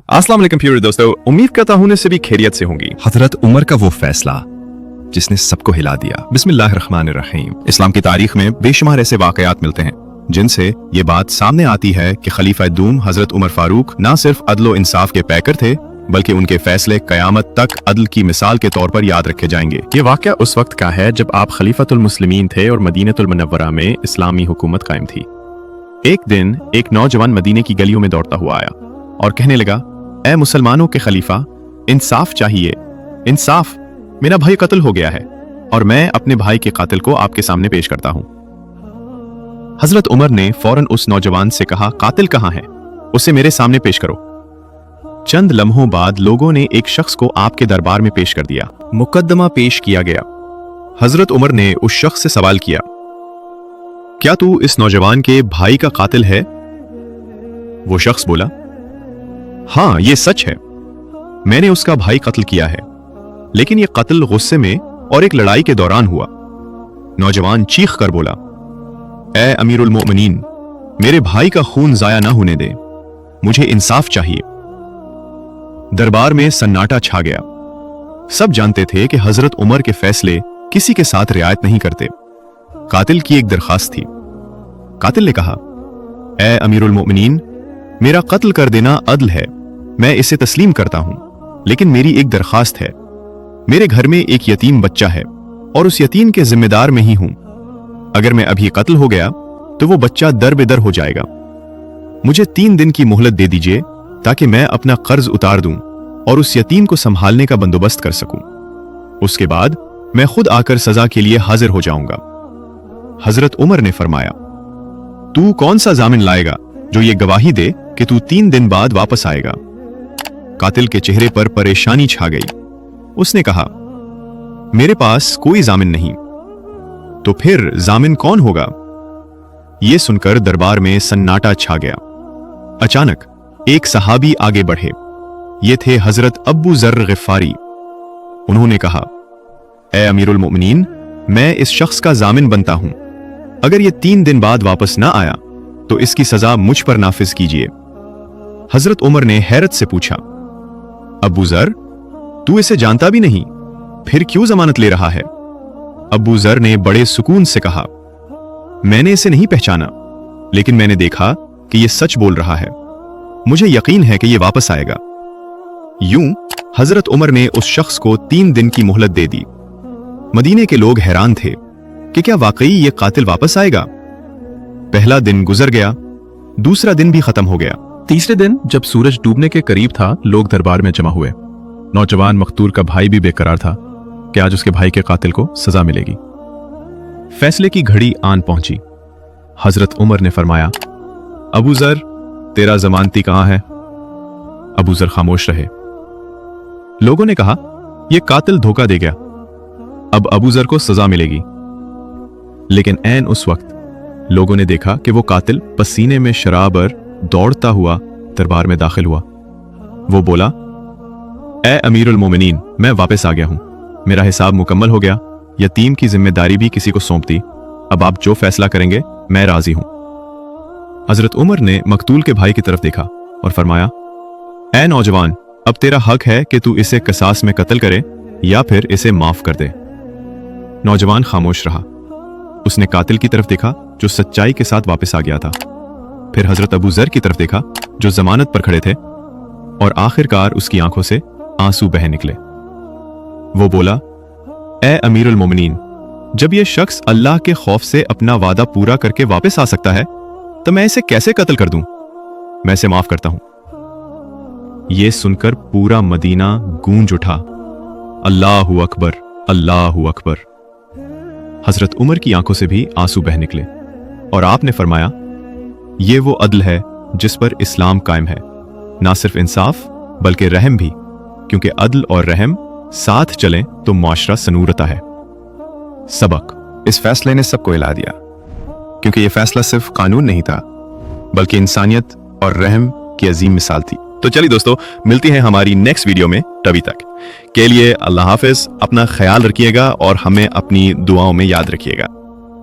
अस्सलाम वालेकुम प्यारे दोस्तों, उम्मीद करता हूं सभी खैरियत से होंगी। हजरत उमर का वो फैसला जिसने सबको हिला दिया। बिस्मिल्लाहिर्रहमानिर्रहीम। इस्लाम की तारीख में बेशुमार ऐसे वाकयात मिलते हैं जिनसे ये बात सामने आती है कि खलीफा दूम हजरत उमर फारूक ना सिर्फ अदल इंसाफ के पैकर थे बल्कि उनके फैसले कयामत तक अदल की मिसाल के तौर पर याद रखे जाएंगे। ये वाकया उस वक्त का है जब आप खलीफतुल मुस्लिमीन थे और मदीनतुल मुनव्वरा में इस्लामी हुकूमत कायम थी। एक दिन एक नौजवान मदीने की गलियों में दौड़ता हुआ आया और कहने लगा, ऐ मुसलमानों के खलीफा, इंसाफ चाहिए, इंसाफ। मेरा भाई कत्ल हो गया है और मैं अपने भाई के कातिल को आपके सामने पेश करता हूं। हजरत उमर ने फौरन उस नौजवान से कहा, कातिल कहां है, उसे मेरे सामने पेश करो। चंद लम्हों बाद लोगों ने एक शख्स को आपके दरबार में पेश कर दिया। मुकद्दमा पेश किया गया। हजरत उमर ने उस शख्स से सवाल किया, क्या तू इस नौजवान के भाई का कातिल है? वो शख्स बोला, हाँ ये सच है, मैंने उसका भाई कत्ल किया है, लेकिन यह कत्ल गुस्से में और एक लड़ाई के दौरान हुआ। नौजवान चीख कर बोला, ए अमीरुल मोमिनीन, मेरे भाई का खून जाया ना होने दे, मुझे इंसाफ चाहिए। दरबार में सन्नाटा छा गया। सब जानते थे कि हजरत उमर के फैसले किसी के साथ रियायत नहीं करते। कातिल की एक दरखास्त थी। कातिल ने कहा, ए अमीरुल मोमिनीन, मेरा कत्ल कर देना अदल है, मैं इसे तस्लीम करता हूं, लेकिन मेरी एक दरखास्त है। मेरे घर में एक यतीम बच्चा है और उस यतीम के जिम्मेदार में ही हूं। अगर मैं अभी कत्ल हो गया तो वो बच्चा दर बेदर हो जाएगा। मुझे 3 दिन की मोहलत दे दीजिए ताकि मैं अपना कर्ज उतार दूं और उस यतीम को संभालने का बंदोबस्त कर सकूं। उसके बाद मैं खुद आकर सजा के लिए हाजिर हो जाऊंगा। हजरत उमर ने फरमाया, तू कौन सा जामिन लाएगा जो ये गवाही दे कि तू 3 दिन बाद वापस आएगा? कातिल के चेहरे पर परेशानी छा गई। उसने कहा, मेरे पास कोई जामिन नहीं। तो फिर जामिन कौन होगा? यह सुनकर दरबार में सन्नाटा छा गया। अचानक एक सहाबी आगे बढ़े। ये थे हजरत अबू जर गिफारी। उन्होंने कहा, ए अमीरुल मोमिनीन, मैं इस शख्स का जामिन बनता हूं। अगर यह 3 दिन बाद वापस ना आया तो इसकी सजा मुझ पर नाफिज कीजिए। हजरत उमर ने हैरत से पूछा, अबू जर, तू इसे जानता भी नहीं, फिर क्यों जमानत ले रहा है? अबू जर ने बड़े सुकून से कहा, मैंने इसे नहीं पहचाना, लेकिन मैंने देखा कि यह सच बोल रहा है। मुझे यकीन है कि यह वापस आएगा। यूं हजरत उमर ने उस शख्स को 3 दिन की मोहलत दे दी। मदीने के लोग हैरान थे कि क्या वाकई यह कातिल वापस आएगा। पहला दिन गुजर गया, दूसरा दिन भी खत्म हो गया। तीसरे दिन जब सूरज डूबने के करीब था, लोग दरबार में जमा हुए। नौजवान मकतूल का भाई भी बेकरार था कि आज उसके भाई के कातिल को सजा मिलेगी। फैसले की घड़ी आन पहुंची। हजरत उमर ने फरमाया, अबू जर, तेरा जमानती कहां है? अबू जर खामोश रहे। लोगों ने कहा, यह कातिल धोखा दे गया, अब अबू जर को सजा मिलेगी। लेकिन ऐन उस वक्त लोगों ने देखा कि वो कातिल पसीने में शराबर दौड़ता हुआ दरबार में दाखिल हुआ। वो बोला, ए अमीरुल मोमिनीन, मैं वापस आ गया हूं, मेरा हिसाब मुकम्मल हो गया, यतीम की जिम्मेदारी भी किसी को सौंप दी, अब आप जो फैसला करेंगे मैं राजी हूं। हजरत उमर ने मकतूल के भाई की तरफ देखा और फरमाया, ए नौजवान, अब तेरा हक है कि तू इसे कसास में कत्ल करे या फिर इसे माफ कर दे। नौजवान खामोश रहा। उसने कातिल की तरफ देखा जो सच्चाई के साथ वापस आ गया था, फिर हजरत अबू जर की तरफ देखा जो जमानत पर खड़े थे, और आखिरकार उसकी आंखों से आंसू बह निकले। वो बोला, ए अमीरुल मोमिनीन, जब यह शख्स अल्लाह के खौफ से अपना वादा पूरा करके वापस आ सकता है तो मैं इसे कैसे कत्ल कर दूं? मैं इसे माफ करता हूं। यह सुनकर पूरा मदीना गूंज उठा, अल्लाहु अकबर, अल्लाहु अकबर। हजरत उमर की आंखों से भी आंसू बह निकले और आपने फरमाया, यह वो अदल है जिस पर इस्लाम कायम है, ना सिर्फ इंसाफ बल्कि रहम भी, क्योंकि अदल और रहम साथ चलें तो मुआशरा सनूरता है। सबक। इस फैसले ने सबको हिला दिया, क्योंकि यह फैसला सिर्फ कानून नहीं था बल्कि इंसानियत और रहम की अजीम मिसाल थी। तो चलिए दोस्तों, मिलती हैं हमारी नेक्स्ट वीडियो में। तभी तक के लिए अल्लाह हाफिज, अपना ख्याल रखिएगा और हमें अपनी दुआओं में याद रखिएगा।